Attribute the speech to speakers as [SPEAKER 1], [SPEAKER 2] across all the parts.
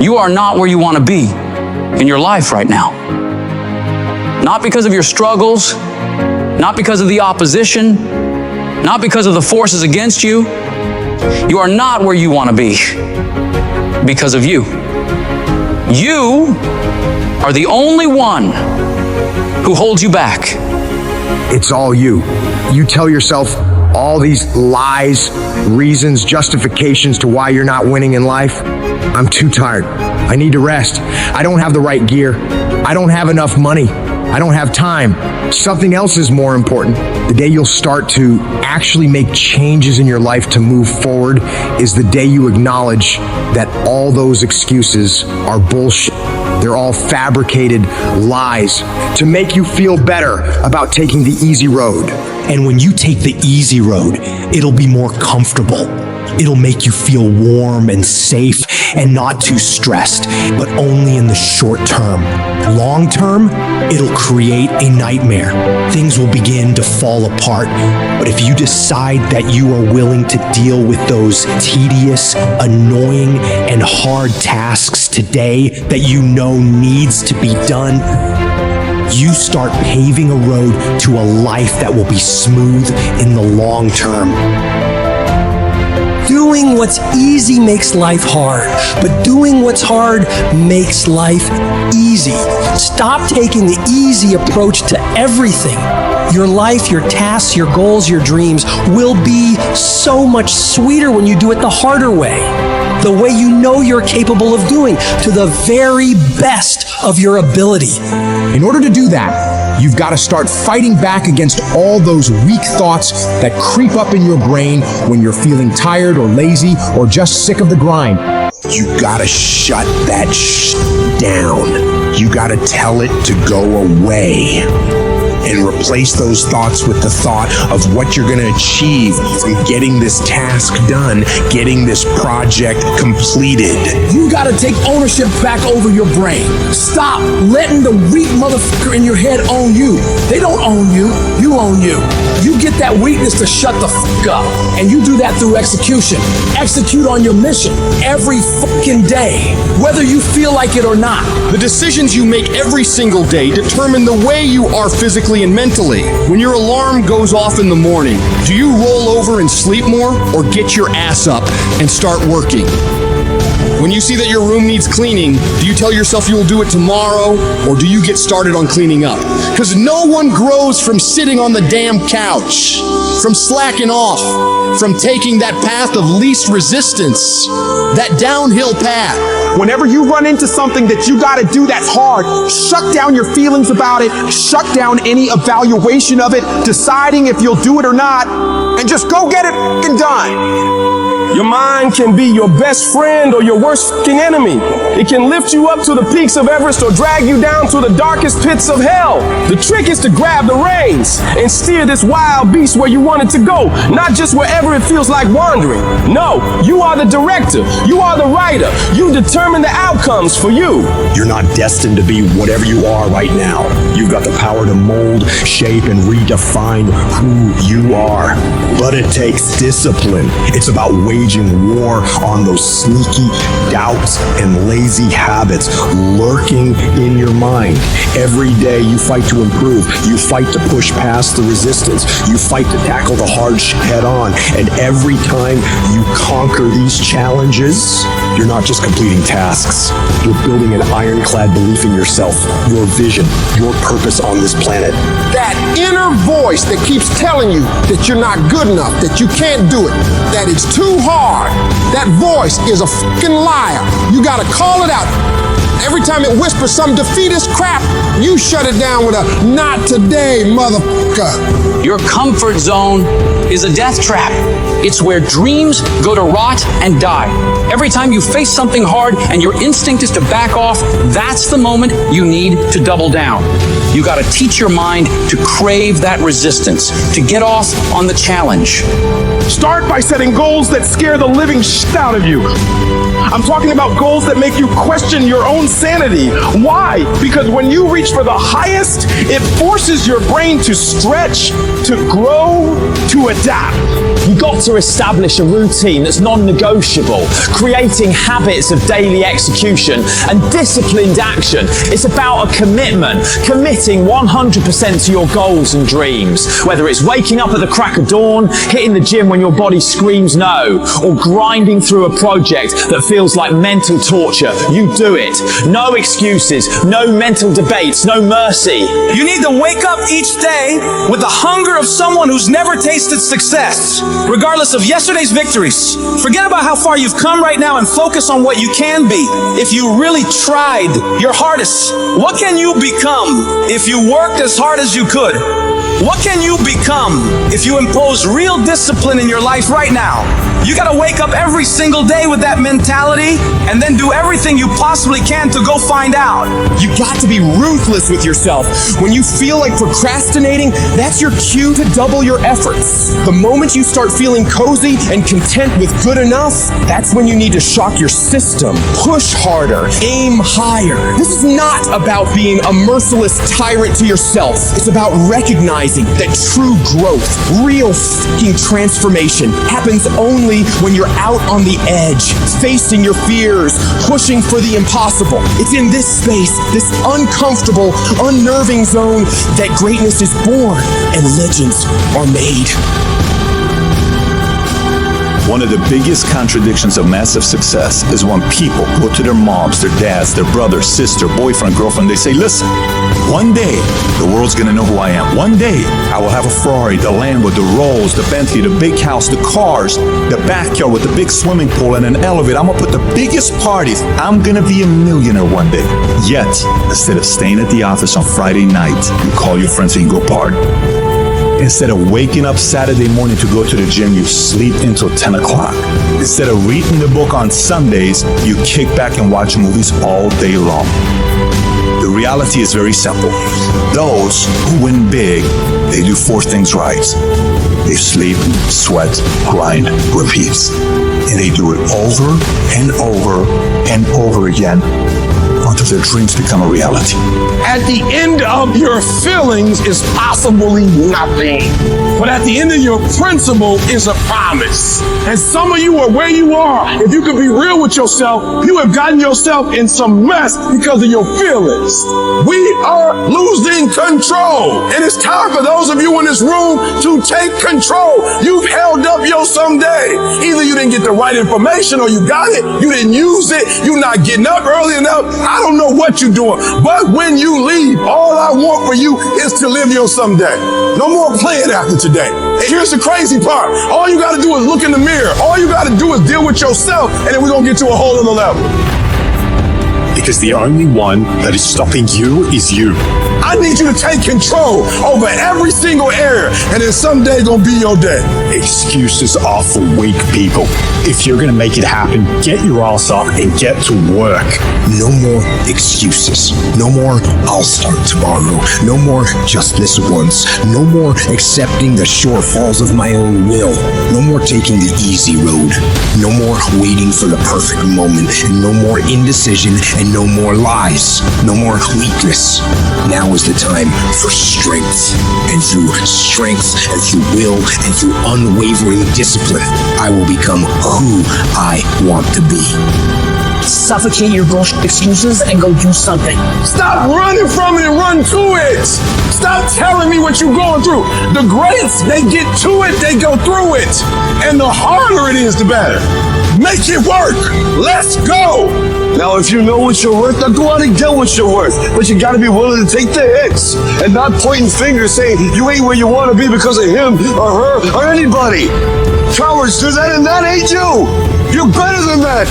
[SPEAKER 1] You are not where you want to be in your life right now. Not because of your struggles, not because of the opposition, not because of the forces against you. You are not where you want to be because of you. You are the only one who holds you back.
[SPEAKER 2] It's all you. You tell yourself all these lies, reasons, justifications to why you're not winning in life. I'm too tired. I need to rest. I don't have the right gear. I don't have enough money. I don't have time. Something else is more important. The day you'll start to actually make changes in your life to move forward is the day you acknowledge that all those excuses are bullshit. They're all fabricated lies to make you feel better about taking the easy road.
[SPEAKER 3] And when you take the easy road, it'll be more comfortable. It'll make you feel warm and safe and not too stressed, but only in the short term. Long term, it'll create a nightmare. Things will begin to fall apart. But if you decide that you are willing to deal with those tedious, annoying, and hard tasks today that you know needs to be done, you start paving a road to a life that will be smooth in the long term. Doing what's easy makes life hard, but doing what's hard makes life easy. Stop taking the easy approach to everything. Your life, your tasks, your goals, your dreams will be so much sweeter when you do it the harder way. The way you know you're capable of doing, to the very best of your ability.
[SPEAKER 4] In order to do that, you've got to start fighting back against all those weak thoughts that creep up in your brain when you're feeling tired or lazy or just sick of the grind.
[SPEAKER 5] You gotta shut that down. You gotta tell it to go away. And replace those thoughts with the thought of what you're gonna achieve from getting this task done, getting this project completed.
[SPEAKER 6] You gotta take ownership back over your brain. Stop letting the weak motherfucker in your head own you. They don't own you, you own you. You get that weakness to shut the fuck up. And you do that through execution. Execute on your mission every fucking day, whether you feel like it or not.
[SPEAKER 7] The decisions you make every single day determine the way you are physically and mentally. When your alarm goes off in the morning, do you roll over and sleep more, or get your ass up and start working? When you see that your room needs cleaning, do you tell yourself you will do it tomorrow, or do you get started on cleaning up? Because no one grows from sitting on the damn couch, from slacking off, from taking that path of least resistance, that downhill path.
[SPEAKER 8] Whenever you run into something that you gotta do that's hard, shut down your feelings about it, shut down any evaluation of it, deciding if you'll do it or not, and just go get it f***ing done. Your mind can be your best friend or your worst f***ing enemy. It can lift you up to the peaks of Everest or drag you down to the darkest pits of hell. The trick is to grab the reins and steer this wild beast where you want it to go, not just wherever it feels like wandering. No, you are the director. You are the writer. You determine the outcomes for you.
[SPEAKER 5] You're not destined to be whatever you are right now. You've got the power to mold, shape, and redefine who you are. But it takes discipline. It's about waging war on those sneaky doubts and lazy habits lurking in your mind. Every day you fight to improve. You fight to push past the resistance. You fight to tackle the hard shit head on. And every time you conquer these challenges, you're not just completing tasks. You're building an ironclad belief in yourself, your vision, your purpose on this planet.
[SPEAKER 6] That inner voice that keeps telling you that you're not good enough, that you can't do it, that it's too hard, that voice is a fucking liar. You gotta call it out. Every time it whispers some defeatist crap, you shut it down with a "not today, motherfucker."
[SPEAKER 1] Your comfort zone is a death trap. It's where dreams go to rot and die. Every time you face something hard and your instinct is to back off, that's the moment you need to double down. You gotta teach your mind to crave that resistance, to get off on the challenge.
[SPEAKER 8] Start by setting goals that scare the living shit out of you. I'm talking about goals that make you question your own sanity. Why? Because when you reach for the highest, it forces your brain to stretch, to grow, to adapt.
[SPEAKER 9] You've got to establish a routine that's non-negotiable, creating habits of daily execution and disciplined action. It's about a commitment, committing 100% to your goals and dreams. Whether it's waking up at the crack of dawn, hitting the gym when your body screams no, or grinding through a project that feels like mental torture, you do it. No excuses, no mental debates, no mercy.
[SPEAKER 10] You need to wake up each day with the hunger of someone who's never tasted success, regardless of yesterday's victories. Forget about how far you've come right now and focus on what you can be. If you really tried your hardest, what can you become if you worked as hard as you could? What can you become if you impose real discipline in your life right now? You gotta wake up every single day with that mentality and then do everything you possibly can to go find out.
[SPEAKER 6] You got to be ruthless with yourself. When you feel like procrastinating, that's your cue to double your efforts. The moment you start feeling cozy and content with good enough, that's when you need to shock your system. Push harder, aim higher. This is not about being a merciless tyrant to yourself. It's about recognizing that true growth, real fucking transformation happens only when you're out on the edge, facing your fears, pushing for the impossible. It's in this space, this uncomfortable, unnerving zone, that greatness is born and legends are made.
[SPEAKER 5] One of the biggest contradictions of massive success is when people go to their moms, their dads, their brother, sister, boyfriend, girlfriend, they say, listen, one day the world's gonna know who I am. One day I will have a Ferrari, the Lambo, the Rolls, the Bentley, the big house, the cars, the backyard with the big swimming pool and an elevator. I'm gonna put the biggest parties. I'm gonna be a millionaire one day. Yet, instead of staying at the office on Friday night, you call your friends and you go party. Instead of waking up Saturday morning to go to the gym, you sleep until 10 o'clock. Instead of reading the book on Sundays, you kick back and watch movies all day long. The reality is very simple. Those who win big, they do 4 things right. They sleep, sweat, grind, repeat. And they do it over and over and over again until their dreams become a reality.
[SPEAKER 8] At the end of your feelings is possibly nothing. But at the end of your principle is a promise. And some of you are where you are. If you can be real with yourself, you have gotten yourself in some mess because of your feelings. We are losing control. And it's time for those of you in this room to take control. You've held up your someday. Either you didn't get the right information or you got it, you didn't use it, you're not getting up early enough. I don't know what you're doing, but when you leave, all I want for you is to live your someday. No more playing after today. And here's the crazy part. All you got to do is look in the mirror. All you got to do is deal with yourself, and then we're going to get to a whole other level.
[SPEAKER 5] Because the only one that is stopping you is you.
[SPEAKER 8] I need you to take control over every single area, and then someday gonna be your day.
[SPEAKER 5] Excuses are for weak people. If you're gonna make it happen, get your ass up and get to work.
[SPEAKER 2] No more excuses. No more I'll start tomorrow. No more just this once. No more accepting the shortfalls of my own will. No more taking the easy road. No more waiting for the perfect moment. And no more indecision and no more lies. No more weakness. Now is the time for strength. And through strength and through will and through unwavering discipline, I will become who I want to be.
[SPEAKER 11] Suffocate your bullshit excuses and go do something.
[SPEAKER 8] Stop running from it and run to it. Stop telling me what you're going through. The greats, they get to it, they go through it. And the harder it is, the better. Make it work. Let's go.
[SPEAKER 12] Now, if you know what you're worth, then go out and get what you're worth. But you gotta be willing to take the hits and not pointing fingers saying you ain't where you want to be because of him or her or anybody. Cowards do that, and that ain't you. You're better than that.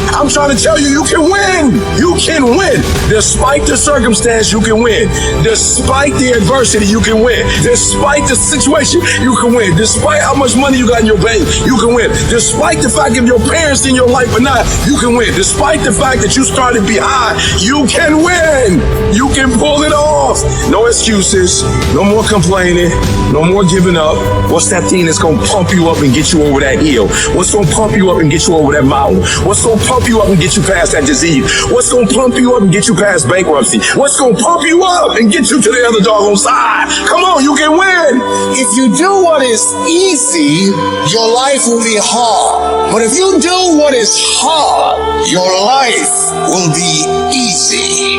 [SPEAKER 8] I'm trying to tell you, you can win. You can win. Despite the circumstance, you can win. Despite the adversity, you can win. Despite the situation, you can win. Despite how much money you got in your bank, you can win. Despite the fact if your parents in your life or not, you can win. Despite the fact that you started behind, you can win. You can pull it off. No excuses. No more complaining. No more giving up. What's that thing that's going to pump you up and
[SPEAKER 12] and get you over that hill? What's going to pump you up and get you over that mountain? What's going to pump you up and get you past that disease? What's going to pump you up and get you past bankruptcy? What's going to pump you up and get you to the other doggone side? Come on, you can win.
[SPEAKER 13] If you do what is easy, your life will be hard. But if you do what is hard, your life will be easy.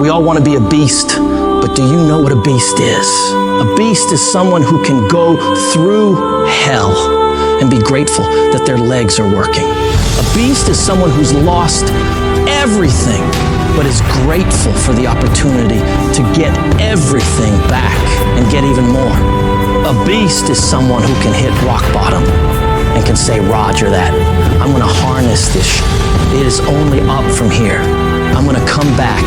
[SPEAKER 11] We all want to be a beast, but do you know what a beast is? A beast is someone who can go through hell and be grateful that their legs are working. A beast is someone who's lost everything, but is grateful for the opportunity to get everything back and get even more. A beast is someone who can hit rock bottom and can say, Roger that. I'm going to harness this. It is only up from here. I'm going to come back